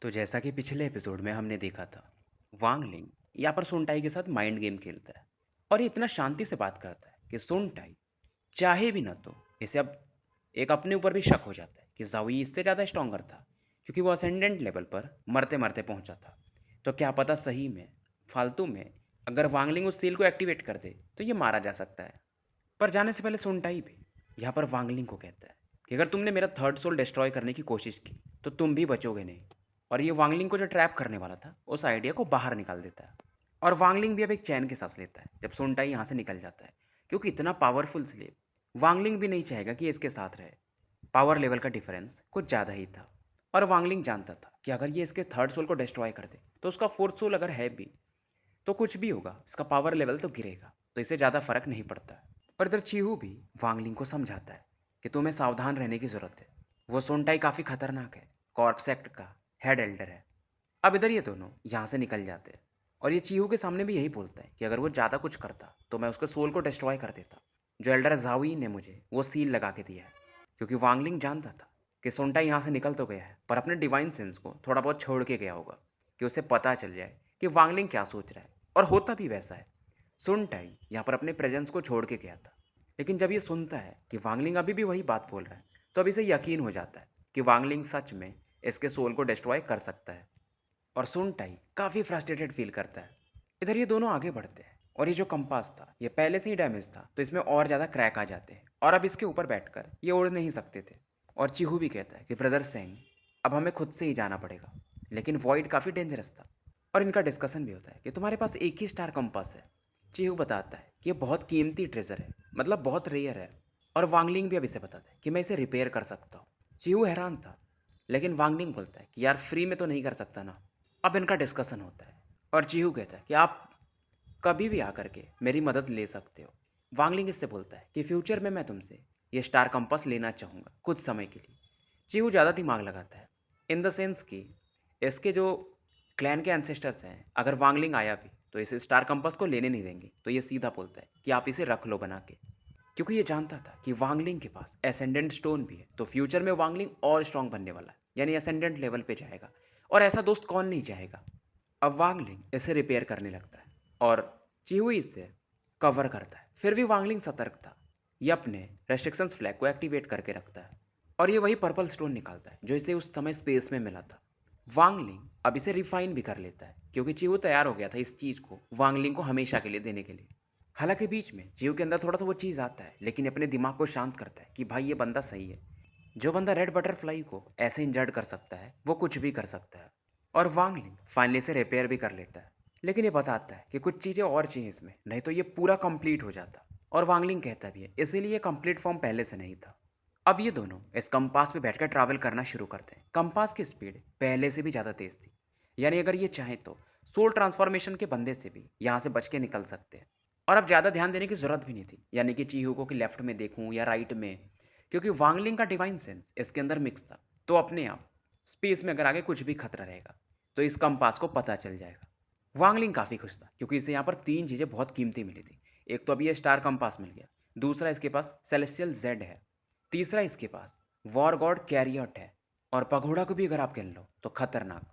तो जैसा कि पिछले एपिसोड में हमने देखा था, वांगलिंग यहाँ पर सुनटाई के साथ माइंड गेम खेलता है और ये इतना शांति से बात करता है कि सुनटाई चाहे भी ना तो इसे अब एक अपने ऊपर भी शक हो जाता है कि जावी इससे ज़्यादा स्ट्रॉन्गर था, क्योंकि वो असेंडेंट लेवल पर मरते मरते पहुंचा था। तो क्या पता सही में फालतू में अगर वांगलिंग उस सील को एक्टिवेट कर दे तो ये मारा जा सकता है। पर जाने से पहले सुनटाई भी यहाँ पर वांगलिंग को कहता है कि अगर तुमने मेरा थर्ड सोल डिस्ट्रॉय करने की कोशिश की तो तुम भी बचोगे नहीं। और ये वांगलिंग को जो ट्रैप करने वाला था उस आइडिया को बाहर निकाल देता है। और वांगलिंग भी अब एक चैन की सांस लेता है जब सुनटाई यहाँ से निकल जाता है, क्योंकि इतना पावरफुल स्लेव वांगलिंग भी नहीं चाहेगा कि इसके साथ रहे। पावर लेवल का डिफरेंस कुछ ज़्यादा ही था। और वांगलिंग जानता था कि अगर ये इसके थर्ड सोल को डिस्ट्रॉय कर दे तो उसका फोर्थ सोल अगर है भी तो कुछ भी होगा, इसका पावर लेवल तो गिरेगा, तो इसे ज़्यादा फर्क नहीं पड़ता है। और इधर चीहू भी वांगलिंग को समझाता है कि तुम्हें सावधान रहने की ज़रूरत है। वो सोनटाई काफ़ी खतरनाक है, कॉर्प सेक्ट का हेड एल्डर है। अब इधर ये दोनों यहाँ से निकल जाते हैं और ये चीहू के सामने भी यही बोलता है कि अगर वो ज़्यादा कुछ करता तो मैं उसके सोल को डिस्ट्रॉय कर देता। जो एल्डर जावी ने मुझे वो सील लगा के दिया है, क्योंकि वांगलिंग जानता था कि सोनटाई यहाँ से निकल तो गया है पर अपने डिवाइन सेंस को थोड़ा बहुत छोड़ के गया होगा, कि उसे पता चल जाए कि वांगलिंग क्या सोच रहा है। और होता भी वैसा है। सुनटाई यहाँ पर अपने प्रेजेंस को छोड़ के गया था, लेकिन जब ये सुनता है कि वांगलिंग अभी भी वही बात बोल रहा है तो अब इसे यकीन हो जाता है कि वांगलिंग सच में इसके सोल को डिस्ट्रॉय कर सकता है। और सुनटाई काफ़ी फ्रस्ट्रेटेड फील करता है। इधर ये दोनों आगे बढ़ते हैं और ये जो कंपास था ये पहले से ही डैमेज था, तो इसमें और ज़्यादा क्रैक आ जाते हैं और अब इसके ऊपर बैठकर ये उड़ नहीं सकते थे। और चीहू भी कहता है कि ब्रदर सेंग, अब हमें खुद से ही जाना पड़ेगा। लेकिन वॉइड काफ़ी डेंजरस था। और इनका डिस्कशन भी होता है कि तुम्हारे पास एक ही स्टार कंपास है। चीहू बताता है कि ये बहुत कीमती ट्रेजर है, मतलब बहुत रेयर है। और वांगलिंग भी अब इसे बताता है कि मैं इसे रिपेयर कर सकता हूँ। चीहू हैरान था, लेकिन वांगलिंग बोलता है कि यार फ्री में तो नहीं कर सकता ना। अब इनका डिस्कशन होता है और चीहू कहता है कि आप कभी भी आकर के मेरी मदद ले सकते हो। वांगलिंग इससे बोलता है कि फ्यूचर में मैं तुमसे ये स्टार कंपास लेना चाहूँगा कुछ समय के लिए। चीहू ज़्यादा दिमाग लगाता है, इन द सेंस कि इसके जो क्लैन के एंसेस्टर्स हैं, अगर वांगलिंग आया भी तो इस स्टार कंपास को लेने नहीं देंगे, तो ये सीधा बोलता है कि आप इसे रख लो बना के। क्योंकि ये जानता था कि वांगलिंग के पास एसेंडेंट स्टोन भी है, तो फ्यूचर में वांगलिंग और स्ट्रांग बनने वाला है, यानी एसेंडेंट लेवल पे जाएगा। और ऐसा दोस्त कौन नहीं चाहेगा। अब वांगलिंग इसे रिपेयर करने लगता है और चिहुई इसे कवर करता है। फिर भी वांगलिंग सतर्क था। ये अपने रेस्ट्रिक्शंस फ्लैग को एक्टिवेट करके रखता है और ये वही पर्पल स्टोन निकालता है जो इसे उस समय स्पेस में मिला था। वांगलिंग अब इसे रिफाइन भी कर लेता है, क्योंकि चिहू तैयार हो गया था इस चीज़ को वांगलिंग को हमेशा के लिए देने के लिए। हालांकि बीच में चिहू के अंदर थोड़ा सा वो चीज़ आता है, लेकिन अपने दिमाग को शांत करता है कि भाई ये बंदा सही है। जो बंदा रेड बटरफ्लाई को ऐसे इंजर्ड कर सकता है वो कुछ भी कर सकता है। और वांगलिंग फाइनली से रिपेयर भी कर लेता है, लेकिन ये बताता है कि कुछ चीज़ें और चाहिए इसमें, नहीं तो ये पूरा कंप्लीट हो जाता। और वांगलिंग कहता भी है इसीलिए कंप्लीट फॉर्म पहले से नहीं था। अब ये दोनों इस कंपास पे बैठकर ट्रैवल करना शुरू करते हैं। कंपास की स्पीड पहले से भी ज़्यादा तेज़ थी, यानी अगर ये चाहें तो सोल ट्रांसफॉर्मेशन के बंदे से भी यहाँ से बच के निकल सकते हैं। और अब ज़्यादा ध्यान देने की ज़रूरत भी नहीं थी, यानी कि चीहू को लेफ्ट में देखूँ या राइट में, क्योंकि वांगलिंग का डिवाइन सेंस इसके अंदर मिक्स था। तो अपने आप स्पेस में अगर आगे कुछ भी खतरा रहेगा तो इस कंपास को पता चल जाएगा। वांगलिंग काफ़ी खुश था, क्योंकि इसे यहाँ पर तीन चीज़ें बहुत कीमती मिली थी। एक तो अभी ये स्टार कंपास मिल गया, दूसरा इसके पास सेलेस्टियल जेड है, तीसरा इसके पास वॉर गॉड कैरियट है, और पगोड़ा को भी अगर आप कह लो तो खतरनाक।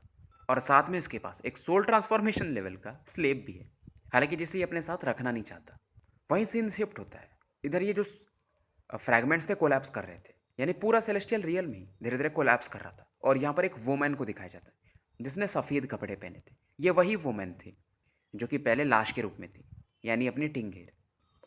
और साथ में इसके पास एक सोल ट्रांसफॉर्मेशन लेवल का स्लेब भी है, हालांकि जिसे ये अपने साथ रखना नहीं चाहता। वहीं सीन शिफ्ट होता है। इधर ये जो फ्रैगमेंट्स थे कोलैप्स कर रहे थे, यानी पूरा सेलेस्टियल रियल में धीरे धीरे कोलैप्स कर रहा था। और यहाँ पर एक वुमेन को दिखाया जाता है जिसने सफ़ेद कपड़े पहने थे। ये वही वुमेन थी जो कि पहले लाश के रूप में थी, यानी अपनी टिंगेर।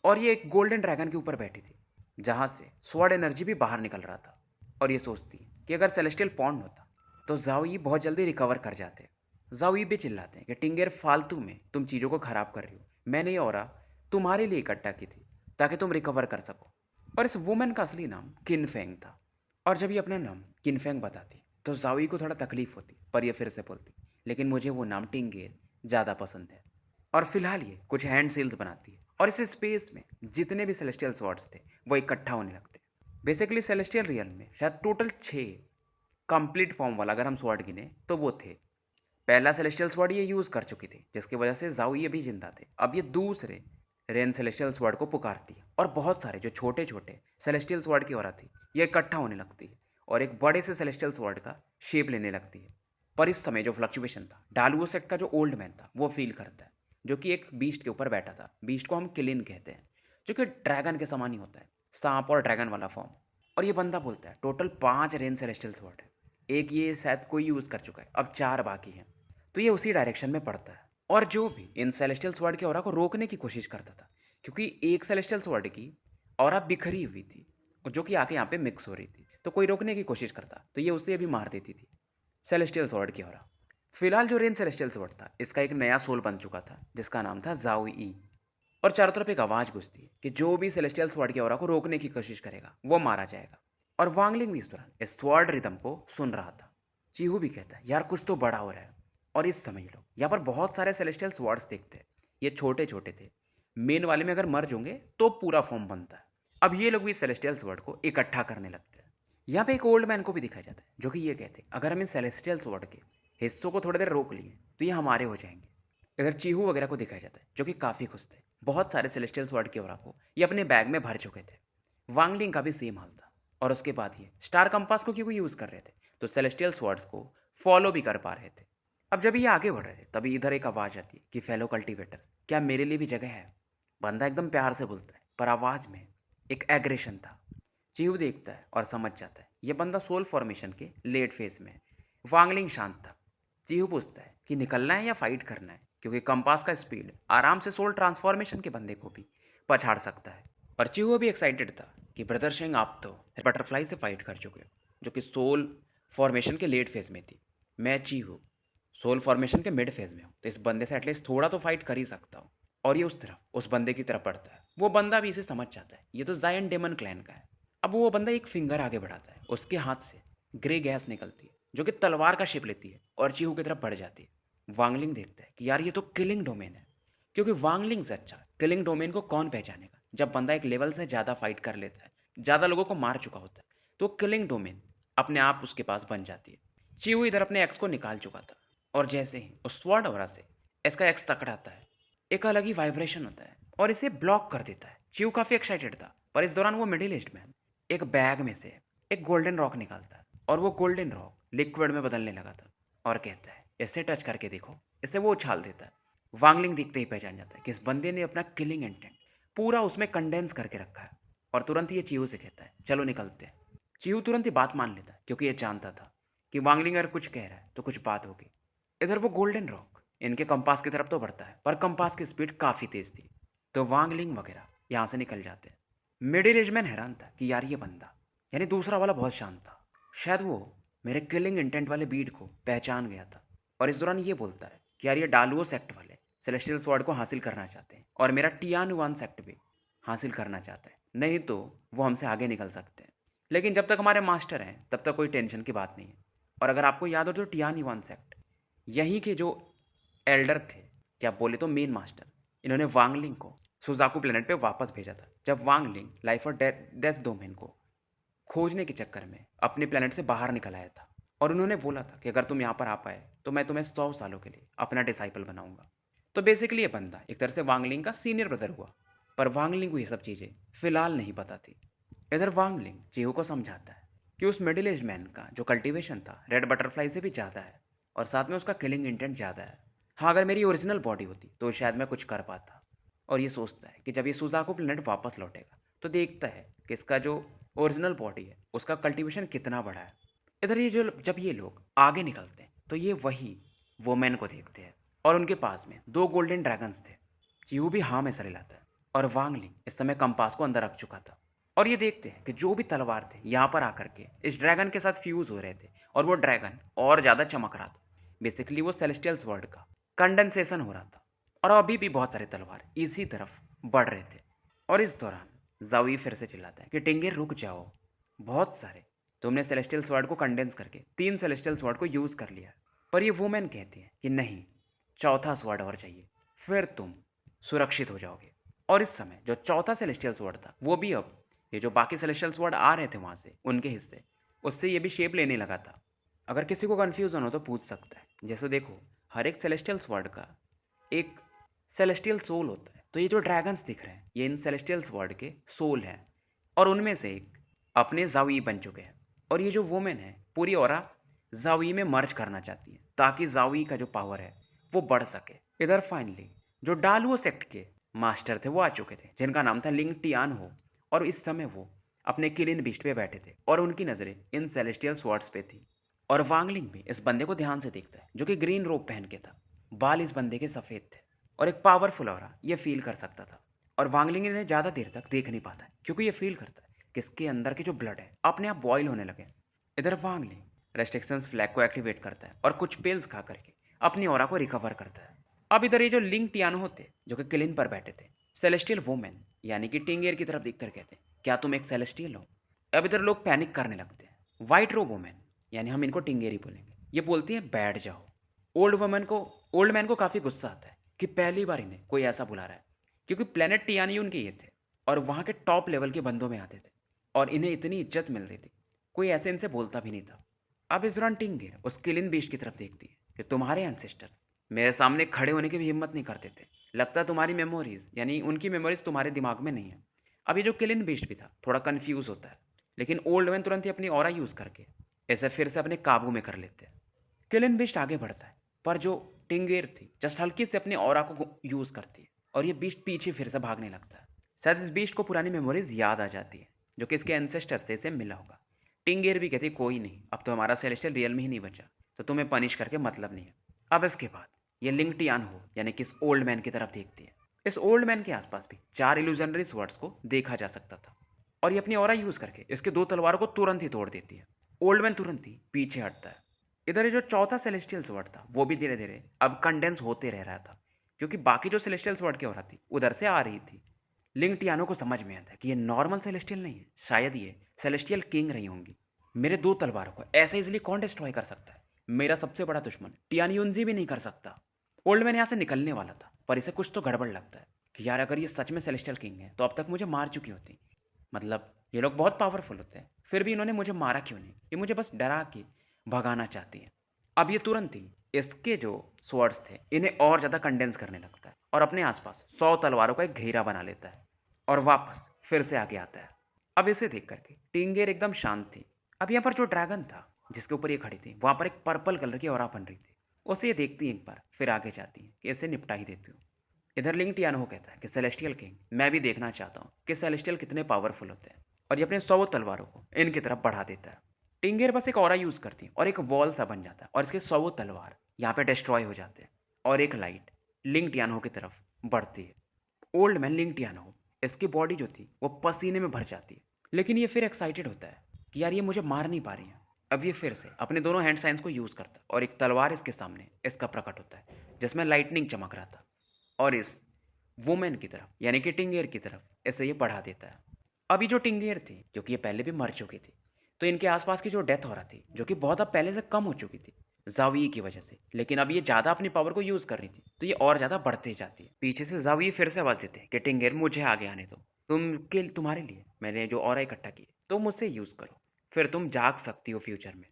और ये एक गोल्डन ड्रैगन के ऊपर बैठी थी जहाँ से स्वॉर्ड एनर्जी भी बाहर निकल रहा था। और ये सोचती कि अगर सेलेस्टियल पॉन्ड होता तो जाओई बहुत जल्दी रिकवर कर जाते। जाओई भी चिल्लाते हैं कि टिंगेर फालतू में तुम चीज़ों को ख़राब कर रही हो, मैंने ये ऑरा तुम्हारे लिए इकट्ठा की थी ताकि तुम रिकवर कर सको। और इस वुमेन का असली नाम किनफेंग था। और जब ये अपना नाम किनफेंग बताती तो जाओई को थोड़ा तकलीफ होती, पर ये फिर से बोलती लेकिन मुझे वो नाम टिंगेर ज़्यादा पसंद है। और फिलहाल ये कुछ हैंड सील्स बनाती है और इस स्पेस में जितने भी सेलेस्टियल स्वॉर्ड्स थे वो इकट्ठा होने लगते। बेसिकली सेलेस्टियल रियल में शायद टोटल 6 कंप्लीट फॉर्म वाला अगर हम स्वॉर्ड गिने तो वो थे। पहला सेलेस्टियल स्वॉर्ड ये यूज़ कर चुकी थी, जिसकी वजह से जाओ ये भी जिंदा थे। अब ये दूसरे रेन सेलेस्टियल स्वॉर्ड को पुकारती है और बहुत सारे जो छोटे छोटे सेलेस्टियल स्वॉर्ड की औरत थी ये इकट्ठा होने लगती है और एक बड़े से सेलेस्टियल स्वॉर्ड का शेप लेने लगती है। पर इस समय जो फ्लक्चुएशन था, डालुओ सेक्ट का जो ओल्ड मैन था वो फील करता है, जो कि एक बीस्ट के ऊपर बैठा था। बीस्ट को हम किलिन कहते हैं, जो कि ड्रैगन के समान ही होता है, सांप और ड्रैगन वाला फॉर्म। और ये बंदा बोलता है टोटल 5 रेन सेलेस्टियल स्वॉर्ड है, एक ये शायद कोई यूज़ कर चुका है, अब 4 बाकी हैं। तो ये उसी डायरेक्शन में पड़ता है और जो भी इन सेलेस्टियल स्वॉर्ड के ऑरा को रोकने की कोशिश करता था, क्योंकि एक सेलेस्टियल स्वॉर्ड की ऑरा बिखरी हुई थी और जो कि आके यहाँ पे मिक्स हो रही थी, तो कोई रोकने की कोशिश करता तो ये उसे अभी मार देती थी सेलेस्टियल स्वॉर्ड की ऑरा। फिलहाल जो रेन सेलेस्टियल स्वॉर्ड था, इसका एक नया सोल बन चुका था जिसका नाम था जाओ ई। और चारों तरफ एक आवाज़ गूंजती है कि जो भी सेलेस्टियल स्वॉर्ड की ऑरा को रोकने की कोशिश करेगा वो मारा जाएगा। और वांगलिंग भी इस दौरान इस स्वॉर्ड रिदम को सुन रहा था। चीहू भी कहता है यार कुछ तो बड़ा हो रहा है। और इस समय ये लोग यहाँ पर बहुत सारे सेलेस्टियल स्वॉर्ड्स देखते हैं। ये छोटे छोटे थे, मेन वाले में अगर मर्ज होंगे तो पूरा फॉर्म बनता है। अब ये लोग भी सेलेस्टियल स्वॉर्ड को इकट्ठा करने लगते हैं। यहाँ पे एक ओल्ड मैन को भी दिखाया जाता है, जो कि ये कहते हैं अगर हम इन सेलेस्टियल स्वॉर्ड के हिस्सों को थोड़ी देर रोक लिए तो ये हमारे हो जाएंगे। इधर चीहू वगैरह को दिखाया जाता है, जो कि काफ़ी खुश थे। बहुत सारे सेलेस्टियल स्वॉर्ड के ओरा को ये अपने बैग में भर चुके थे। वांगलिंग का भी सेम हाल था। और उसके बाद ये स्टार कंपास को क्योंकि यूज़ कर रहे थे, तो सेलेस्टियल स्वॉर्ड्स को फॉलो भी कर पा रहे थे। अब जब ये आगे बढ़ रहे थे तभी इधर एक आवाज़ आती है कि फेलो कल्टीवेटर्स, क्या मेरे लिए भी जगह है। बंदा एकदम प्यार से बोलता है, पर आवाज़ में एक एग्रेशन था। चीहू देखता है और समझ जाता है ये बंदा सोल फॉर्मेशन के लेट फेज में है। वांगलिंग शांत था। चीहू पूछता है कि निकलना है या फाइट करना है, क्योंकि कंपास का स्पीड आराम से सोल ट्रांसफॉर्मेशन के बंदे को भी पछाड़ सकता है। और चीहू भी एक्साइटेड था कि ब्रदर सिंह आप तो बटरफ्लाई से फाइट कर चुके हो, जो कि सोल फॉर्मेशन के लेट फेज में थी। मैं चीहू सोल फॉर्मेशन के मिड फेज में हूँ, तो इस बंदे से एटलीस्ट थोड़ा तो फाइट कर ही सकता हूँ। और ये उस बंदे की तरफ बढ़ता है। वो बंदा भी इसे समझ जाता है, ये तो जायन डेमन क्लैन का है। अब वो बंदा एक फिंगर आगे बढ़ाता है, उसके हाथ से ग्रे गैस निकलती है, जो कि तलवार का शेप लेती है और चीहू की तरफ बढ़ जाती है। वांगलिंग देखता है कि यार ये तो किलिंग डोमेन है, क्योंकि वांगलिंग से अच्छा किलिंग डोमेन को कौन पहचानेगा। जब बंदा एक लेवल से ज़्यादा फाइट कर लेता है, ज़्यादा लोगों को मार चुका होता है, तो किलिंग डोमेन अपने आप उसके पास बन जाती है। चीहू इधर अपने एक्स को निकाल चुका था और जैसे ही उस स्वॉर्ड ऑरा से इसका एक्स तकड़ाता है, एक अलग ही वाइब्रेशन होता है और इसे ब्लॉक कर देता है। चीहू काफ़ी एक्साइटेड था, पर इस दौरान वो मिडिल एज्ड मैन एक बैग में से एक गोल्डन रॉक निकालता है और वो गोल्डन रॉक लिक्विड में बदलने लगा था और कहता है इसे टच करके देखो। इसे वो उछाल देता है। वांगलिंग दिखते ही पहचान जाता है कि इस बंदे ने अपना किलिंग इंटेंट पूरा उसमें कंडेंस करके रखा है। और तुरंत ही ये चीहू से कहता है चलो निकलते हैं। चीहू तुरंत ही बात मान लेता है, क्योंकि ये जानता था कि वांगलिंग अगर कुछ कह रहा है तो कुछ बात होगी। इधर वो गोल्डन रॉक इनके कंपास की तरफ तो बढ़ता है, पर कंपास की स्पीड काफ़ी तेज थी, तो वांगलिंग वगैरह यहाँ से निकल जाते हैं। मिडिल एज मैन हैरान था कि यार ये बंदा यानी दूसरा वाला बहुत शांत था, शायद वो मेरे किलिंग इंटेंट वाले बीड को पहचान गया था। और इस दौरान ये बोलता है कि यार ये डालुओ सेक्ट वाले सेलेस्टियल स्वॉर्ड को हासिल करना चाहते हैं और मेरा टियानुवान सेक्ट भी हासिल करना चाहता है, नहीं तो वो हमसे आगे निकल सकते हैं। लेकिन जब तक हमारे मास्टर हैं तब तक कोई टेंशन की बात नहीं है। और अगर आपको याद हो तो टियानुवान सेक्ट यहीं के जो एल्डर थे, क्या बोले तो मेन मास्टर, इन्होंने वांगलिंग को सुजाकू प्लेनेट पे वापस भेजा था, जब वांगलिंग लाइफ और डेथ डोमेन को खोजने के चक्कर में अपने प्लेनेट से बाहर निकल आया था। और उन्होंने बोला था कि अगर तुम यहाँ पर आ पाए तो मैं तुम्हें 100 सालों के लिए अपना डिसाइपल बनाऊंगा। तो बेसिकली ये बंदा एक तरह से वांगलिंग का सीनियर ब्रदर हुआ, पर वांगलिंग को ये सब चीज़ें फिलहाल नहीं पता थी। इधर वांगलिंग चीहू को समझाता है कि उस मिडिल एज मैन का जो कल्टीवेशन था रेड बटरफ्लाई से भी ज़्यादा है और साथ में उसका किलिंग इंटेंट ज़्यादा है। हाँ, अगर मेरी ओरिजिनल बॉडी होती तो शायद मैं कुछ कर पाता। और ये सोचता है कि जब ये सुजाकू प्लेनेट वापस लौटेगा तो देखता है कि इसका जो ओरिजिनल बॉडी है उसका कल्टीवेशन कितना बड़ा है। इधर ये जो जब ये लोग आगे निकलते हैं तो ये वही वोमेन को देखते हैं और उनके पास में 2 गोल्डन ड्रैगन्स थे। चीहू भी हाँ में सर हिलाता है और वांगलिंग इस समय कंपास को अंदर रख चुका था। और ये देखते हैं कि जो भी तलवार थे यहाँ पर आकर के इस ड्रैगन के साथ फ्यूज हो रहे थे और वो ड्रैगन और ज़्यादा चमक रहा था। बेसिकली वो सेलेस्टियल स्वॉर्ड का कंडेंसेशन हो रहा था और अभी भी बहुत सारे तलवार इसी तरफ बढ़ रहे थे। और इस दौरान जावी फिर से चिल्लाता है कि टिंगे रुक जाओ, बहुत सारे तुमने सेलेस्टियल स्वॉर्ड को कंडेंस करके 3 सेलेस्टियल स्वॉर्ड को यूज़ कर लिया। पर ये वुमेन कहती है कि नहीं, चौथा स्वॉर्ड और चाहिए, फिर तुम सुरक्षित हो जाओगे। और इस समय जो चौथा सेलेस्टियल स्वॉर्ड था वो भी अब ये जो बाकी सेलेस्टियल स्वॉर्ड आ रहे थे वहाँ से उनके हिस्से, उससे ये भी शेप लेने लगा था। अगर किसी को कन्फ्यूज़न हो तो पूछ सकता है। जैसे देखो, हर एक सेलेस्टियल स्वॉर्ड का एक सेलेस्टियल सोल होता है, तो ये जो ड्रैगन्स दिख रहे हैं ये इन सेलेस्टियल स्वॉर्ड के सोल हैं और उनमें से एक अपने जावी बन चुके हैं। और ये जो वुमेन है पूरी औरा जावी में मर्ज करना चाहती है। ताकि जावी का जो पावर है वो बढ़ सके। इधर फाइनली जो डालुओ सेक्ट के मास्टर थे वो आ चुके थे, जिनका नाम था लिंग टियान हो। और इस समय वो अपने किलिन बीस्ट पे बैठे थे और उनकी नज़रें इन सेलेस्टियल स्वॉर्ड्स पे थी। और वांगलिंग भी इस बंदे को ध्यान से देखता है, जो कि ग्रीन रोब पहन के था। बाल इस बंदे के सफ़ेद थे और एक पावरफुल ऑरा ये फील कर सकता था। और वांगलिंग इन्हें ज़्यादा देर तक देख नहीं पाता है, क्योंकि ये फील करता है कि इसके अंदर के जो ब्लड है अपने आप बॉयल होने लगे। इधर वांगलिंग रेस्ट्रिक्शंस फ्लैग को एक्टिवेट करता है और कुछ पेल्स खा करके अपनी ऑरा को रिकवर करता है। अब इधर ये जो लिंग टियानो होते जो कि किलिन पर बैठे थे, सेलेस्टियल वुमेन यानी कि टिंगेर की तरफ देखकर कहते क्या तुम एक सेलेस्टियल हो? अब इधर लोग पैनिक करने लगते हैं। वाइट रो वुमेन यानी हम इनको टिंगेरी बोलेंगे, ये बोलती है बैठ जाओ। ओल्ड मैन को काफ़ी गुस्सा आता है कि पहली बार इन्हें कोई ऐसा बुला रहा है, क्योंकि प्लेनेट टियानियून के ये थे और वहाँ के टॉप लेवल के बंदों में आते थे और इन्हें इतनी इज्जत मिलती थी, कोई ऐसे इनसे बोलता भी नहीं था। अब इस दौरान टिंगेर उस किलिन बीस्ट की तरफ देखती है कि तुम्हारे एंसेस्टर्स मेरे सामने खड़े होने की भी हिम्मत नहीं करते थे। लगता है तुम्हारी मेमोरीज यानी उनकी मेमोरीज तुम्हारे दिमाग में नहीं है। अब ये जो किलिन बीस्ट भी था थोड़ा कंफ्यूज होता है, लेकिन ओल्ड मैन तुरंत ही अपनी ऑरा यूज़ करके इसे फिर से अपने काबू में कर लेते हैं। किलिन बीस्ट आगे बढ़ता है, पर जो टिंगेर थी जस्ट हल्की से अपनी ऑरा को यूज़ करती है और ये बीस्ट पीछे फिर से भागने लगता है। शायद इस बीस्ट को पुरानी मेमोरीज याद आ जाती है, जो कि इसके एंसेस्टर से इसे मिला होगा। टिंगेर भी कहती कोई नहीं, अब तो हमारा सेलेस्टियल रियल में ही नहीं बचा, तो तुम्हें पनिश करके मतलब नहीं है। अब इसके बाद ये लिंग टियान हो यानी कि इस ओल्ड मैन की तरफ देखती है। इस ओल्ड मैन के आसपास भी 4 इल्यूजनरी स्वर्ड्स को देखा जा सकता था और ये अपनी ऑरा यूज करके इसके 2 तलवारों को तुरंत ही तोड़ देती है। ओल्ड मैन तुरंत ही पीछे हटता है। इधर ये जो चौथा सेलेस्टियल स्वॉर्ड था वो भी धीरे धीरे अब कंडेंस होते रह रहा था, क्योंकि बाकी जो सेलेस्टियल स्वॉर्ड की ऑरा थी उधर से आ रही थी। लिंग टियानो को समझ में आता है कि ये नॉर्मल सेलेस्टियल नहीं है, शायद ये सेलेस्टियल किंग रही होंगी। मेरे 2 तलवारों को ऐसे इजिली कौन डिस्ट्रॉय कर सकता है? मेरा सबसे बड़ा दुश्मन टियानियुनजी भी नहीं कर सकता। ओल्ड मैन यहाँ से निकलने वाला था, पर इसे कुछ तो गड़बड़ लगता है कि यार अगर ये सच में सेलेस्टियल किंग है तो अब तक मुझे मार चुकी होती। मतलब ये लोग बहुत पावरफुल होते हैं, फिर भी इन्होंने मुझे मारा क्यों नहीं? ये मुझे बस डरा के भगाना चाहती है। अब ये तुरंत ही इसके जो स्वर्ड्स थे इन्हें और ज़्यादा कंडेंस करने लगता है और अपने आसपास 100 तलवारों का एक घेरा बना लेता है और वापस फिर से आगे आता है। अब इसे देख करके टिंगेर एकदम शांत थी। अब यहाँ पर जो ड्रैगन था जिसके ऊपर ये खड़ी थी, वहाँ पर एक पर्पल कलर की ऑरा बन रही थी। उसे ये देखती है एक बार, फिर आगे जाती है कि इसे निपटा ही देती हूँ। इधर लिंग टियानो कहता है कि सेलेस्टियल किंग मैं भी देखना चाहता हूँ कि सेलेस्टियल कितने पावरफुल होते हैं, और ये अपने 100 तलवारों को इनकी तरफ बढ़ा देता है। टिंगेर बस एक ऑरा यूज करती है और एक वॉल सा बन जाता है और इसके 100 तलवार यहाँ पे डिस्ट्रॉय हो जाते हैं और एक लाइट लिंग टियानो की तरफ बढ़ती है। ओल्ड मैन लिंग टियानो इसकी बॉडी जो थी वो पसीने में भर जाती है, लेकिन ये फिर एक्साइटेड होता है कि यार ये मुझे मार नहीं पा रही है। अब ये फिर से अपने दोनों हैंड साइंस को यूज़ करता है और एक तलवार इसके सामने इसका प्रकट होता है जिसमें लाइटनिंग चमक रहा था, और इस वुमेन की तरफ यानी कि टिंगेर की तरफ इसे ये बढ़ा देता है। अभी जो टिंगेर थी क्योंकि ये पहले भी मर चुकी थी, तो इनके आसपास की जो डेथ हो रहा थी जो कि बहुत अब पहले से कम हो चुकी थी जावी की वजह से, लेकिन अब ये ज़्यादा अपनी पावर को यूज़ कर रही थी तो ये और ज़्यादा बढ़ते जाती है। पीछे से जावी फिर से आवाज़ देते हैं कि टिंगेर मुझे आगे आने दो, तुम्हारे लिए मैंने जो और इकट्ठा किए तो मुझसे यूज़ करो, फिर तुम जाग सकती हो फ्यूचर में।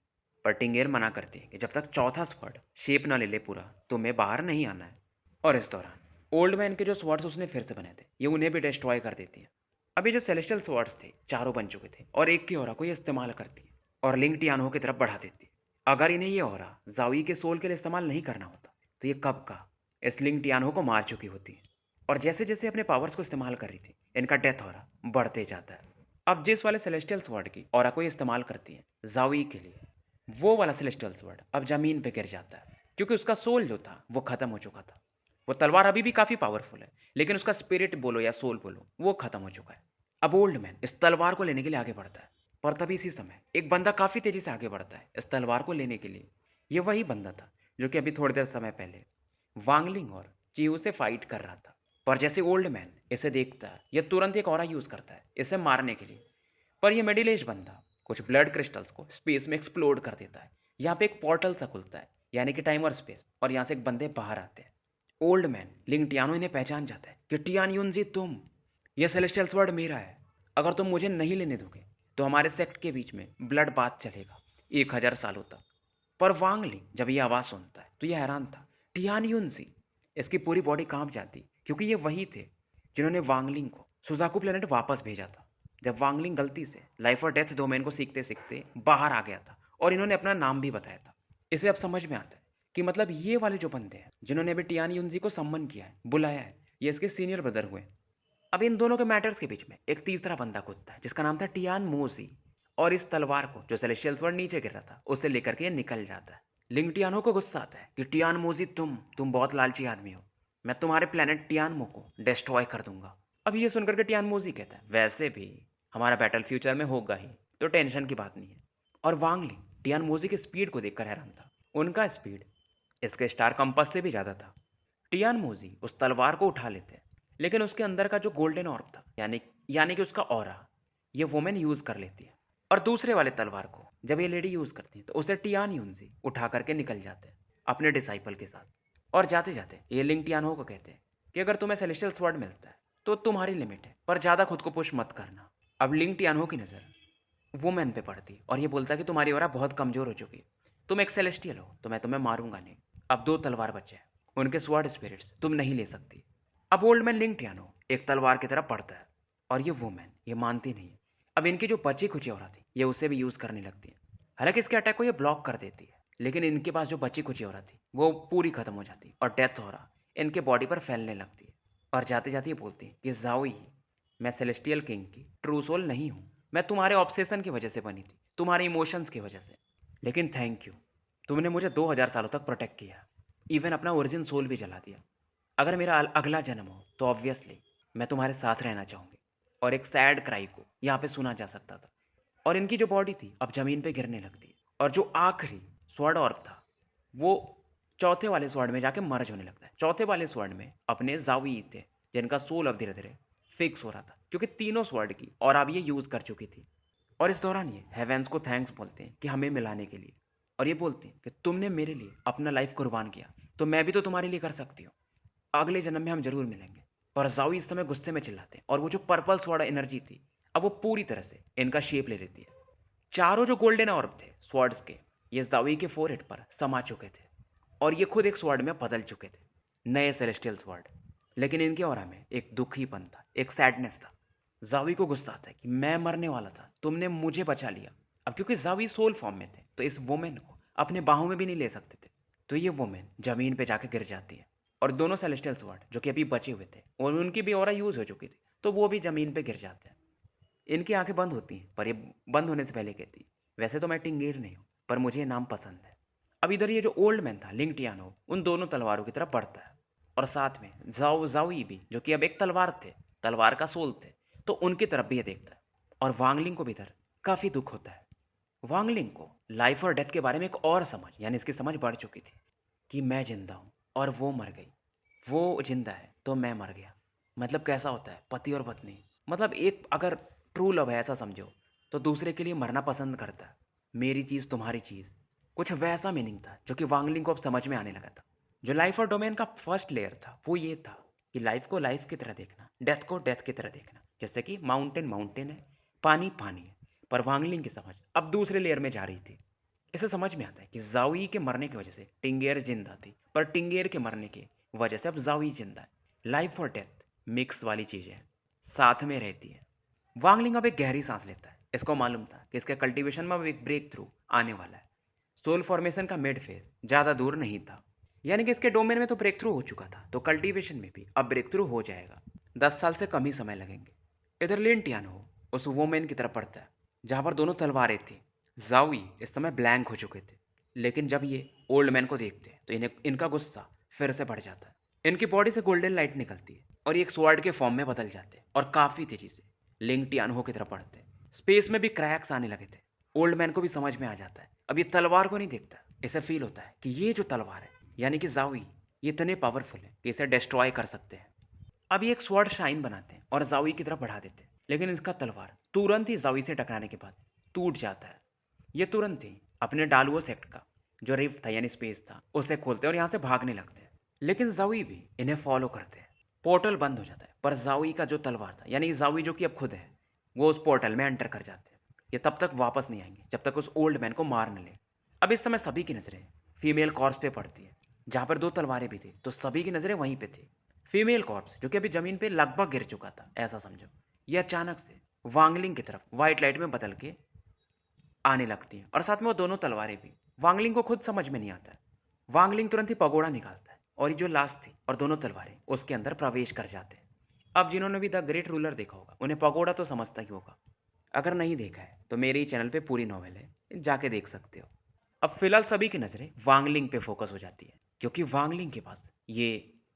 पर टिंगेर मना करती है कि जब तक चौथा स्वर्ड शेप ना ले ले पूरा, तुम्हें बाहर नहीं आना है। और इस दौरान ओल्ड मैन के जो स्वर्ड्स उसने फिर से बनाए थे ये उन्हें भी डिस्ट्रॉय कर देती है। अभी जो सेलेस्टियल स्वर्ड्स थे चारों बन चुके थे और एक की ऑरा को ये इस्तेमाल करती है और लिंग टियानो की तरफ बढ़ा देती है। अगर इन्हें ये ऑरा जावी के सोल के लिए इस्तेमाल नहीं करना होता तो ये कब का इस लिंग टियानो को मार चुकी होती है। और जैसे जैसे अपने पावर्स को इस्तेमाल कर रही थी इनका डेथ ऑरा बढ़ते जाता है। अब जिस वाले सेलेस्टियल स्वॉर्ड की ऑरा को ये इस्तेमाल करती है जावी के लिए, वो वाला सेलेस्टियल स्वॉर्ड अब जमीन पे गिर जाता है, क्योंकि उसका सोल जो था वो खत्म हो चुका था। वो तलवार अभी भी काफ़ी पावरफुल है, लेकिन उसका स्पिरिट बोलो या सोल बोलो वो खत्म हो चुका है। अब ओल्ड मैन इस तलवार को लेने के लिए आगे बढ़ता है, पर तभी इसी समय एक बंदा काफ़ी तेज़ी से आगे बढ़ता है इस तलवार को लेने के लिए। ये वही बंदा था जो कि अभी थोड़ी देर समय पहले वांगलिंग और चीहू से फाइट कर रहा था। पर जैसे ओल्ड मैन इसे देखता है यह तुरंत एक ऑरा यूज़ करता है इसे मारने के लिए। पर यह मिडिल एज बंदा कुछ ब्लड क्रिस्टल्स को स्पेस में एक्सप्लोड कर देता है। यहाँ पे एक पोर्टल सा खुलता है यानी कि टाइम और स्पेस, और यहाँ से एक बंदे बाहर आते हैं। ओल्ड मैन लिंग टियानो इन्हें पहचान जाता है कि टियान युनजी तुम, यह सेलेस्टियल स्वॉर्ड मेरा है। अगर तुम मुझे नहीं लेने दोगे तो हमारे सेक्ट के बीच में ब्लड बाथ चलेगा 1000 सालों तक। पर वांगली जब ये आवाज़ सुनता है तो ये हैरान था। टियान युनजी, इसकी पूरी बॉडी कांप जाती क्योंकि ये वही थे जिन्होंने वांगलिंग को सुजाकू प्लेनेट वापस भेजा था, जब वांगलिंग गलती से लाइफ और डेथ डोमेन को सीखते सीखते बाहर आ गया था और इन्होंने अपना नाम भी बताया था। इसे अब समझ में आता है कि मतलब ये वाले जो बंदे हैं जिन्होंने अभी टियान युनजी को सम्मन किया है, बुलाया है, ये इसके सीनियर ब्रदर हुए। अब इन दोनों के मैटर्स के बीच में एक तीसरा बंदा कूदता है जिसका नाम था टियान मोजी, और इस तलवार को जो सेलेस्टियल स्वॉर्ड नीचे गिर रहा था उसे लेकर के ये निकल जाता है। लिंग टियानो को गुस्सा आता है कि टियान मोजी, तुम बहुत लालची आदमी हो, मैं तुम्हारे प्लेनेट टियानमो को डिस्ट्रॉय कर दूंगा। अब ये सुनकर के टियान मोजी कहता है, वैसे भी हमारा बैटल फ्यूचर में होगा ही, तो टेंशन की बात नहीं है। और वांग लिंग टियान मोजी की स्पीड को देखकर हैरान था। उनका स्पीड इसके स्टार कंपास से भी ज़्यादा था। टियान मोजी उस तलवार को उठा लेते, लेकिन उसके अंदर का जो गोल्डन ऑर्ब था, यानी कि उसका ऑरा, ये वुमेन यूज़ कर लेती है। और दूसरे वाले तलवार को जब ये लेडी यूज़ करती है तो उसे टियान यूनजी उठा करके निकल जाते हैं अपने डिसाइपल के साथ। और जाते जाते ये लिंग टियानो को कहते हैं कि अगर तुम्हें सेलेस्टियल स्वॉर्ड मिलता है तो तुम्हारी लिमिट है, पर ज़्यादा खुद को पुश मत करना। अब लिंग टियानो की नज़र वुमेन पे पड़ती और ये बोलता है कि तुम्हारी ऑरा बहुत कमज़ोर हो चुकी है, तुम एक सेलेस्टियल हो तो मैं तुम्हें मारूंगा नहीं। अब दो तलवार बचे हैं, उनके स्वॉर्ड स्पिरिट्स तुम नहीं ले सकती। अब ओल्ड मैन लिंग टियानो एक तलवार की तरफ पड़ता है और ये वुमेन ये मानती नहीं है। अब इनकी जो बची खुची औरत थी ये उसे भी यूज़ करने लगती है। हालांकि इसके अटैक को ये ब्लॉक कर देती है, लेकिन इनके पास जो बची खुची औरत थी वो पूरी खत्म हो जाती और डेथ हो रहा इनके बॉडी पर फैलने लगती है। और जाते जाते ये बोलती है कि जाओई, मैं सेलेस्टियल किंग की ट्रू सोल नहीं हूँ, मैं तुम्हारे ऑब्सेशन की वजह से बनी थी, तुम्हारे इमोशंस की वजह से। लेकिन थैंक यू, तुमने मुझे 2000 सालों तक प्रोटेक्ट किया, इवन अपना ओरिजिन सोल भी जला दिया। अगर मेरा अगला जन्म हो तो ऑब्वियसली मैं तुम्हारे साथ रहना चाहूँगी। और एक सैड क्राई को यहाँ पे सुना जा सकता था। और इनकी जो बॉडी थी अब ज़मीन पे गिरने लगती है और जो आखिरी स्वॉर्ड ऑर्ब था वो चौथे वाले स्वॉर्ड में जाके मर्ज होने लगता है। चौथे वाले स्वॉर्ड में अपने जावी थे जिनका सोल अब धीरे धीरे फिक्स हो रहा था, क्योंकि तीनों स्वॉर्ड की और अब ये यूज़ कर चुकी थी। और इस दौरान ये हेवेंस को थैंक्स बोलते हैं कि हमें मिलाने के लिए, और ये बोलते हैं कि तुमने मेरे लिए अपना लाइफ कुर्बान किया तो मैं भी तो तुम्हारे लिए कर सकती हूँ, अगले जन्म में हम जरूर मिलेंगे। पर जावी इस समय गुस्से में चिल्लाते हैं और वो जो पर्पल स्वॉर्ड एनर्जी थी अब वो पूरी तरह से इनका शेप ले लेती है। चारों जो गोल्डन ऑर्ब थे स्वॉर्ड्स के ये जावी के फोरहेड पर समा चुके थे और ये खुद एक स्वॉर्ड में बदल चुके थे, नए सेलेस्टियल स्वॉर्ड। लेकिन इनके ऑरा में एक दुखीपन था, एक सैडनेस था। जावी को गुस्सा आता है कि मैं मरने वाला था, तुमने मुझे बचा लिया। अब क्योंकि जावी सोल फॉर्म में थे तो इस वुमेन को अपने बाहों में भी नहीं ले सकते थे, तो ये वुमेन जमीन पे जाके गिर जाती है। और दोनों सेलेस्टियल स्वॉर्ड जो कि अभी बचे हुए थे और उनकी भी ऑरा यूज़ हो चुकी थी तो वो भी ज़मीन पे गिर जाते हैं। इनकी आंखें बंद होती हैं पर ये बंद होने से पहले कहती, वैसे तो मैं टिंगेर नहीं हूँ पर मुझे ये नाम पसंद है। अब इधर ये जो ओल्ड मैन था लिंग टियानो उन दोनों तलवारों की तरफ बढ़ता है और साथ में जाओ जाओई भी जो कि अब एक तलवार थे, तलवार का सोल थे, तो उनकी तरफ भी ये देखता है। और वांगलिंग को भी इधर काफ़ी दुख होता है। वांगलिंग को लाइफ और डेथ के बारे में एक और समझ, यानी इसकी समझ बढ़ चुकी थी कि मैं जिंदा हूँ और वो मर गई, वो जिंदा है तो मैं मर गया। मतलब कैसा होता है पति और पत्नी, मतलब एक अगर ट्रू लव है ऐसा समझो, तो दूसरे के लिए मरना पसंद करता है। मेरी चीज़ तुम्हारी चीज़, कुछ वैसा मीनिंग था जो कि वांगलिंग को अब समझ में आने लगा था। जो लाइफ और डोमेन का फर्स्ट लेयर था वो ये था कि लाइफ को लाइफ की तरह देखना, डेथ को डेथ की तरह देखना। जैसे कि माउंटेन माउंटेन है, पानी पानी है। पर वांगलिंग की समझ अब दूसरे लेयर में जा रही थी। इसे समझ में आता है कि जाओई के मरने की वजह से टिंगेर जिंदा थी, पर टिंगेर के मरने की वजह से अब जाओई जिंदा है। लाइफ और डेथ मिक्स वाली चीज़ें हैं, साथ में रहती है। वांगलिंग अब एक गहरी सांस लेता है। इसको मालूम था कि इसके कल्टीवेशन में अब एक ब्रेक थ्रू आने वाला है। सोल फॉर्मेशन का मिड फेज ज़्यादा दूर नहीं था, यानी कि इसके डोमेन में तो ब्रेक थ्रू हो चुका था, तो कल्टीवेशन में भी अब ब्रेक थ्रू हो जाएगा। 10 साल से कम ही समय लगेंगे। इधर लिंटियानो उस वोमेन की तरफ पड़ता है जहाँ पर दोनों तलवारें थी। जावी इस समय ब्लैंक हो चुके थे, लेकिन जब ये ओल्ड मैन को देखते हैं तो इन्हें इनका गुस्सा फिर से बढ़ जाता है। इनकी बॉडी से गोल्डन लाइट निकलती है और ये एक स्वॉर्ड के फॉर्म में बदल जाते हैं और काफ़ी तेजी से लिंग टियानो की तरफ बढ़ते हैं। स्पेस में भी क्रैक्स आने लगे थे। ओल्ड मैन को भी समझ में आ जाता है, अब ये तलवार को नहीं देखता, इसे फील होता है कि ये जो तलवार है यानी कि जावी ये इतने पावरफुल है कि इसे डिस्ट्रॉय कर सकते हैं। अब ये एक स्वॉर्ड शाइन बनाते हैं और जावी की तरफ बढ़ा देते हैं, लेकिन इसका तलवार तुरंत ही जावी से टकराने के बाद टूट जाता है। ये तुरंत ही अपने डालुओ सेक्ट का जो रिफ्ट था यानी स्पेस था उसे खोलते हैं और यहाँ से भागने लगते हैं, लेकिन जावी भी इन्हें फॉलो करते हैं। पोर्टल बंद हो जाता है पर जावी का जो तलवार था यानी जावी जो कि अब खुद है वो उस पोर्टल में एंटर कर जाते हैं। ये तब तक वापस नहीं आएंगे जब तक उस ओल्ड मैन को मार न ले। अब इस समय सभी की नज़रें फीमेल कॉर्प्स पे पड़ती है, जहाँ पर दो तलवारें भी थी तो सभी की नज़रें वहीं पे थी। फीमेल कॉर्प्स जो कि अभी ज़मीन पे लगभग गिर चुका था ऐसा समझो, ये अचानक से वांगलिंग की तरफ वाइट लाइट में बदल के आने लगती हैं और साथ में वो दोनों तलवारें भी। वांगलिंग को खुद समझ में नहीं आता है। वांगलिंग तुरंत ही पगोड़ा निकालता है और ये जो लाश थी और दोनों तलवारें उसके अंदर प्रवेश कर जाते हैं। अब जिन्होंने भी द ग्रेट रूलर देखा होगा उन्हें पगोड़ा तो समझता ही होगा। अगर नहीं देखा है तो मेरे ही चैनल पे पूरी नॉवेल है, जाके देख सकते हो। अब फिलहाल सभी की नज़रें वांगलिंग पे फोकस हो जाती है क्योंकि वांगलिंग के पास ये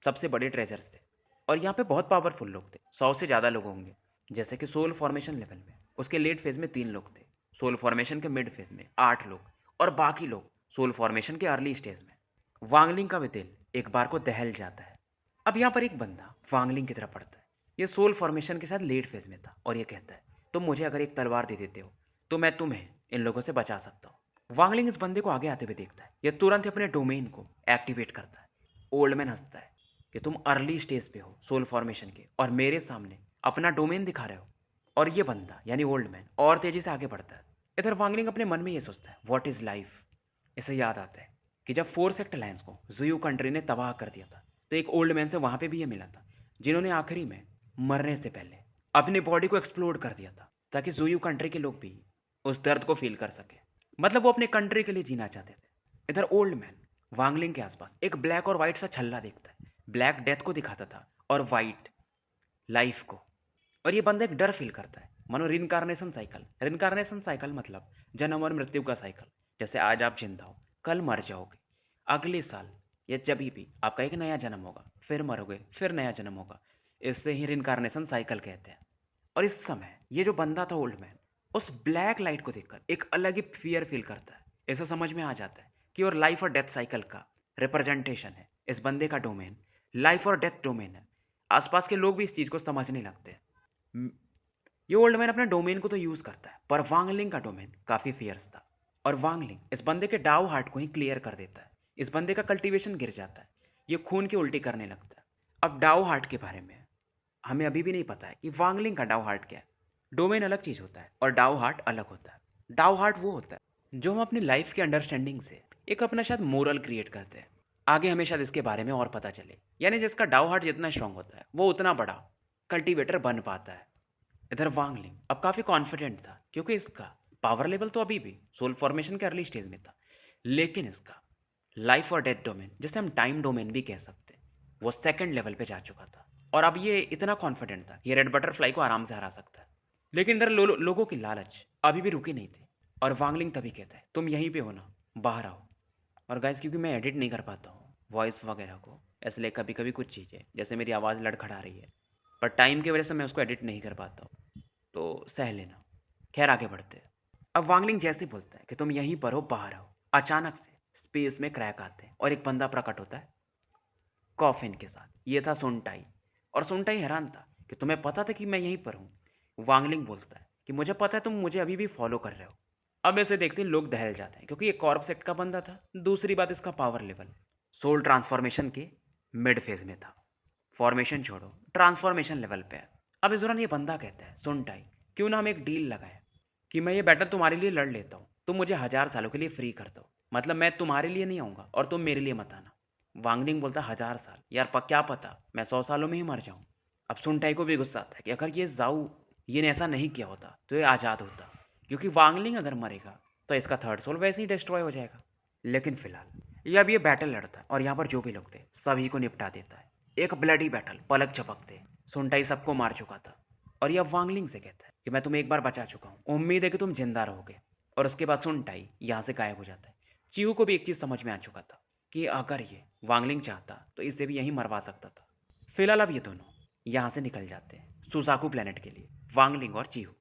सबसे बड़े ट्रेजर्स थे और यहाँ पे बहुत पावरफुल लोग थे, 100 से ज़्यादा लोग होंगे। जैसे कि सोल फॉर्मेशन लेवल में उसके लेट फेज में 3 लोग थे, सोल फॉर्मेशन के मिड फेज में 8 लोग और बाकी लोग सोल फॉर्मेशन के अर्ली स्टेज में। वांगलिंग का भी दिल एक बार को दहल जाता है। अब यहाँ पर एक बंदा वांगलिंग की तरफ बढ़ता है। ये सोल फॉर्मेशन के साथ लेट फेज में था और ये कहता है तुम मुझे अगर एक तलवार दे देते हो तो मैं तुम्हें इन लोगों से बचा सकता हूँ। वांगलिंग इस बंदे को आगे आते हुए देखता है। ये तुरंत ही अपने डोमेन को एक्टिवेट करता है। ओल्ड मैन हंसता है कि तुम अर्ली स्टेज पे हो सोल फॉर्मेशन के और मेरे सामने अपना डोमेन दिखा रहे हो। और ये बंदा यानी ओल्ड मैन और तेजी से आगे बढ़ता है। इधर वांगलिंग अपने मन में ये सोचता है व्हाट इज लाइफ। इसे याद आता है कि जब 4 सेक्ट अलायंस को जुयू कंट्री ने तबाह कर दिया था तो एक ओल्ड मैन से वहां पे भी ये मिला था जिन्होंने आखिरी में मरने से पहले अपनी बॉडी को एक्सप्लोर कर दिया था ताकि जुयू कंट्री के लोग भी उस दर्द को फील कर सके। मतलब वो अपने कंट्री के लिए जीना चाहते थे। इधर ओल्ड मैन वांगलिंग के आसपास एक ब्लैक और वाइट सा छल्ला देखता है। ब्लैक डेथ को दिखाता था और वाइट लाइफ को। और ये बंदा एक डर फील करता है मानो रिनकारनेशन साइकिल। रिनकारनेशन साइकिल मतलब जन्म और मृत्यु का साइकिल। जैसे आज आप जिंदा हो, कल मर जाओगे, अगले साल या जब भी आपका एक नया जन्म होगा, फिर मरोगे, फिर नया जन्म होगा। इससे ही रिनकारनेशन साइकिल कहते हैं। और इस समय ये जो बंदा था ओल्ड मैन उस ब्लैक लाइट को देखकर एक अलग ही फियर फील करता है। ऐसा समझ में आ जाता है कि और लाइफ और डेथ साइकिल का रिप्रेजेंटेशन है इस बंदे का डोमेन। लाइफ और डेथ डोमेन है। आसपास के लोग भी इस चीज़ को समझने लगते हैं। म- ये ओल्ड मैन अपने डोमेन को तो यूज़ करता है पर वांगलिंग का डोमेन काफ़ी फियर्स था और वांगलिंग इस बंदे के डाउ हार्ट को ही क्लियर कर देता है। इस बंदे का कल्टीवेशन गिर जाता है। ये खून की उल्टी करने लगता है। अब डाउ हार्ट के बारे में हमें अभी भी नहीं पता है कि वांगलिंग का डाउ हार्ट क्या है। डोमेन अलग चीज़ होता है और डाउ हार्ट अलग होता है। डाउ हार्ट वो होता है जो हम अपनी लाइफ की अंडरस्टैंडिंग से एक अपना शायद मोरल क्रिएट करते हैं। आगे हमें शायद इसके बारे में और पता चले। यानी जिसका डाउ हार्ट जितना स्ट्रांग होता है वो उतना बड़ा कल्टीवेटर बन पाता है। इधर वांगलिंग अब काफ़ी कॉन्फिडेंट था क्योंकि इसका पावर लेवल तो अभी भी सोल फॉर्मेशन के अर्ली स्टेज में था। लेकिन इसका लाइफ और डेथ डोमेन जिसे हम टाइम डोमेन भी कह सकते हैं वो सेकंड लेवल पे जा चुका था। और अब ये इतना कॉन्फिडेंट था कि ये रेड बटरफ्लाई को आराम से हरा सकता है। लेकिन इधर लोगों की लालच अभी भी रुकी नहीं थी और वांगलिंग तभी कहता है तुम यहीं पे हो ना, बाहर आओ। और गाइस क्योंकि मैं एडिट नहीं कर पाता हूँ वॉइस वगैरह को, इसलिए कभी कभी कुछ चीज़ें जैसे मेरी आवाज़ लड़खड़ा रही है पर टाइम की वजह से मैं उसको एडिट नहीं कर पाता हूँ, तो सह लेना। खैर आगे बढ़ते हैं। अब वांगलिंग जैसे बोलता है कि तुम यहीं पर हो, बाहर आओ, अचानक से स्पेस में क्रैक आते हैं और एक बंदा प्रकट होता है कॉफिन के साथ। ये था सुनटाई। और सुनटाई हैरान था कि तुम्हें पता था कि मैं यहीं पर हूँ। वांगलिंग बोलता है कि मुझे पता है तुम मुझे अभी भी फॉलो कर रहे हो। अब ऐसे देखते ही लोग दहल जाते हैं क्योंकि ये कॉर्प सेक्ट का बंदा था। दूसरी बात इसका पावर लेवल सोल ट्रांसफॉर्मेशन के मिड फेज में था। फॉर्मेशन छोड़ो, ट्रांसफॉर्मेशन लेवल पे है। अब इस दौरान ये बंदा कहता है सुनटाई क्यों ना हम एक डील लगाएं कि मैं ये बैटल तुम्हारे लिए लड़ लेता हूँ, तुम मुझे 1000 सालों के लिए फ्री कर दो। मतलब मैं तुम्हारे लिए नहीं आऊँगा और तुम मेरे लिए मत आना। वांगनिंग बोलता 1000 साल यार, क्या पता मैं 100 सालों में ही मर जाऊँ। अब सुनटाई को भी गुस्सा आता है कि अगर ये जाऊ ये ने ऐसा नहीं किया होता तो ये आज़ाद होता, क्योंकि वांगलिंग अगर मरेगा तो इसका थर्ड सोल वैसे ही डिस्ट्रॉय हो जाएगा। लेकिन फिलहाल ये अब ये बैटल लड़ता है और यहाँ पर जो भी लोग थे सभी को निपटा देता है। एक ब्लडी बैटल, पलक झपकते सुनटाई सबको मार चुका था और ये अब वांगलिंग से कहता है कि मैं तुम्हें एक बार बचा चुका हूँ, उम्मीद है कि तुम जिंदा रहोगे। और उसके बाद सुनटाई यहाँ से गायब हो जाता है। चीहू को भी एक चीज़ समझ में आ चुका था कि अगर ये वांगलिंग चाहता तो इसे भी यहीं मरवा सकता था। फिलहाल अब ये दोनों यहाँ से निकल जाते हैं सुजाकू प्लेनेट के लिए, वांगलिंग और चीहू।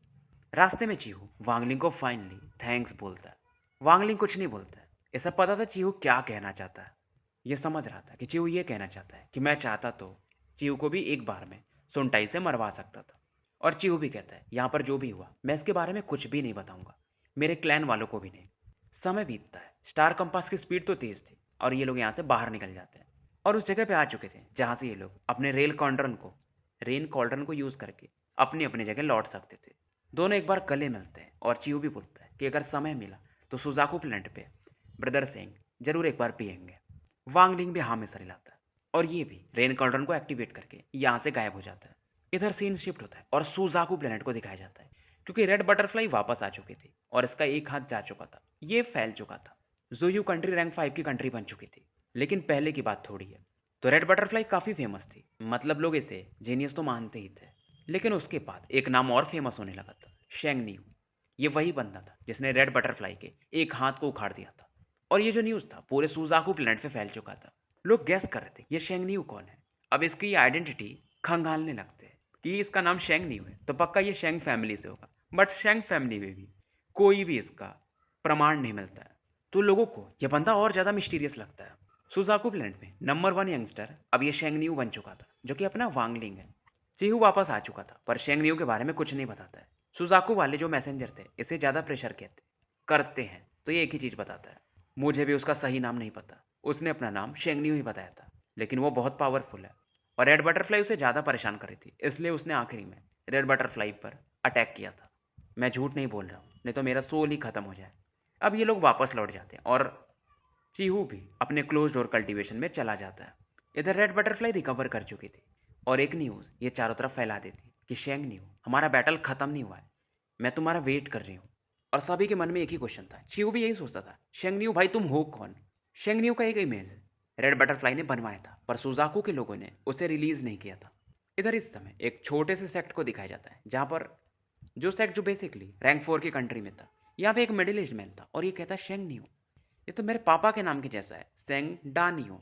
रास्ते में चीहू वांगलिंग को फाइनली थैंक्स बोलता है। वांगलिंग कुछ नहीं बोलता है। ऐसा पता था चीहू क्या कहना चाहता है। ये समझ रहा था कि चीहू ये कहना चाहता है कि मैं चाहता तो चीहू को भी एक बार में सुनटाई से मरवा सकता था। और चीहू भी कहता है यहाँ पर जो भी हुआ मैं इसके बारे में कुछ भी नहीं बताऊंगा, मेरे क्लैन वालों को भी नहीं। समय बीतता है। स्टार कंपास की स्पीड तो तेज थी और ये लोग यहाँ से बाहर निकल जाते हैं और उस जगह पे आ चुके थे जहाँ से ये लोग अपने रेन कॉल्ड्रन को यूज़ करके अपनी अपनी जगह लौट सकते थे। दोनों एक बार गले मिलते हैं और चीहू भी बोलता है कि अगर समय मिला तो सुजाकू प्लेनेट पे ब्रदर सेंग जरूर एक बार पियेंगे। वांगलिंग भी हाँ में सर हिलाता है और ये भी रेन कॉल्ड्रन को एक्टिवेट करके यहाँ से गायब हो जाता है। इधर सीन शिफ्ट होता है और सुजाकू प्लेनेट को दिखाया जाता है क्योंकि रेड बटरफ्लाई वापस आ चुकी थी और इसका एक हाथ जा चुका था, ये फैल चुका था। जोयू कंट्री रैंक 5 की कंट्री बन चुकी थी लेकिन पहले की बात थोड़ी है। तो रेड बटरफ्लाई काफ़ी फेमस थी, मतलब लोग इसे जीनियस तो मानते ही थे। लेकिन उसके बाद एक नाम और फेमस होने लगा था, शेंग न्यू। ये वही बंदा था जिसने रेड बटरफ्लाई के एक हाथ को उखाड़ दिया था। और ये जो न्यूज़ था पूरे सुजाकू प्लेनेट पे फैल चुका था। लोग गैस कर रहे थे ये शेंग न्यू कौन है। अब इसकी आइडेंटिटी खंगालने लगते हैं कि इसका नाम शेंग न्यू है तो पक्का ये शेंग फैमिली से होगा। बट शेंग फैमिली में भी कोई भी इसका प्रमाण नहीं मिलता है। तो लोगों को यह बंदा और ज़्यादा मिस्टीरियस लगता है। सुजाकू प्लेनेट में नंबर 1 यंगस्टर अब ये शेंग न्यू बन चुका था, जो कि अपना वांगलिंग है। चीहू वापस आ चुका था पर शेंग न्यू के बारे में कुछ नहीं बताता है। सुजाकू वाले जो मैसेंजर थे इसे ज़्यादा प्रेशर कहते करते हैं तो ये एक ही चीज़ बताता है। मुझे भी उसका सही नाम नहीं पता। उसने अपना नाम शेंग न्यू ही बताया था, लेकिन वो बहुत पावरफुल है। और रेड बटरफ्लाई उसे ज़्यादा परेशान कर रही थी, इसलिए उसने आखिरी में रेड बटरफ्लाई पर अटैक किया था। मैं झूठ नहीं बोल रहा हूँ, नहीं तो मेरा सोल ही खत्म हो जाए। अब ये लोग वापस लौट जाते हैं और चीहू भी अपने क्लोज डोर कल्टीवेशन में चला जाता है। इधर रेड बटरफ्लाई रिकवर कर चुकी थी और एक न्यूज़ ये चारों तरफ फैला देती कि शेंग न्यू, हमारा बैटल खत्म नहीं हुआ है, मैं तुम्हारा वेट कर रही हूँ। और सभी के मन में एक ही क्वेश्चन था, चीहू भी यही सोचता था, शेंग न्यू भाई तुम हो कौन। शेंग न्यू का एक इमेज रेड बटरफ्लाई ने बनवाया था पर सुजाकू के लोगों ने उसे रिलीज नहीं किया था। इधर इस समय एक छोटे से सेक्ट को दिखाया जाता है जहाँ पर जो सेक्ट जो बेसिकली रैंक 4 की कंट्री में था, यहाँ पे एक मिडिल एज मैन था और ये कहता है शेंग न्यू, ये तो मेरे पापा के नाम के जैसा है, सेंग डानियो।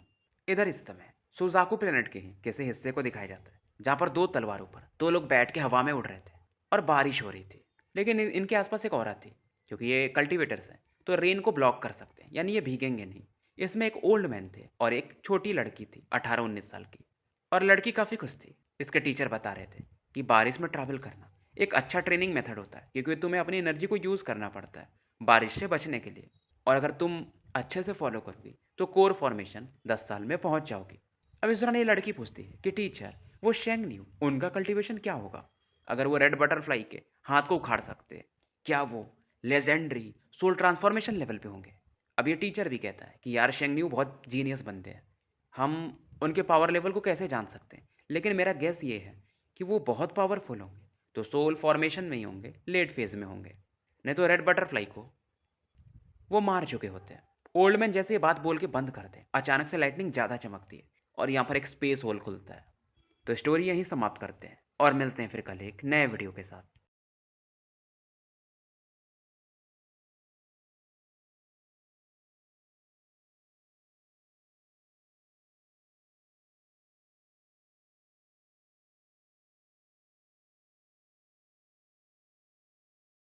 इधर इस समय सुजाकू प्लेनेट के ही किसी हिस्से को दिखाया जाता है जहाँ पर दो तलवारों पर दो लोग बैठ के हवा में उड़ रहे थे और बारिश हो रही थी। लेकिन इनके आसपास एक औरत थी, क्योंकि ये कल्टीवेटर्स हैं तो रेन को ब्लॉक कर सकते हैं, यानी ये भीगेंगे नहीं। इसमें एक ओल्ड मैन थे और एक छोटी लड़की थी 18-19 साल की। और लड़की काफ़ी खुश थी। इसके टीचर बता रहे थे कि बारिश में ट्रैवल करना एक अच्छा ट्रेनिंग मेथड होता है, क्योंकि तुम्हें अपनी एनर्जी को यूज़ करना पड़ता है बारिश से बचने के लिए। और अगर तुम अच्छे से फॉलो करोगी तो कोर फॉर्मेशन 10 साल में पहुंच जाओगी। अब इस दौरान ये लड़की पूछती है कि टीचर वो शेंग न्यू, उनका कल्टीवेशन क्या होगा अगर वो रेड बटरफ्लाई के हाथ को उखाड़ सकते हैं? क्या वो लेजेंडरी सोल ट्रांसफॉर्मेशन लेवल पे होंगे? अब ये टीचर भी कहता है कि यार शेंग न्यू बहुत जीनियस बनते हैं, हम उनके पावर लेवल को कैसे जान सकते हैं, लेकिन मेरा गेस ये है कि वो बहुत पावरफुल होंगे तो सोल फॉर्मेशन में ही होंगे, लेट फेज में होंगे, नहीं तो रेड बटरफ्लाई को वो मार चुके होते हैं। ओल्ड मैन जैसे ये बात बोल के बंद कर दे, अचानक से लाइटनिंग ज़्यादा चमकती है और यहाँ पर एक स्पेस होल खुलता है। तो स्टोरी यहीं समाप्त करते हैं और मिलते हैं फिर कल एक नए वीडियो के साथ।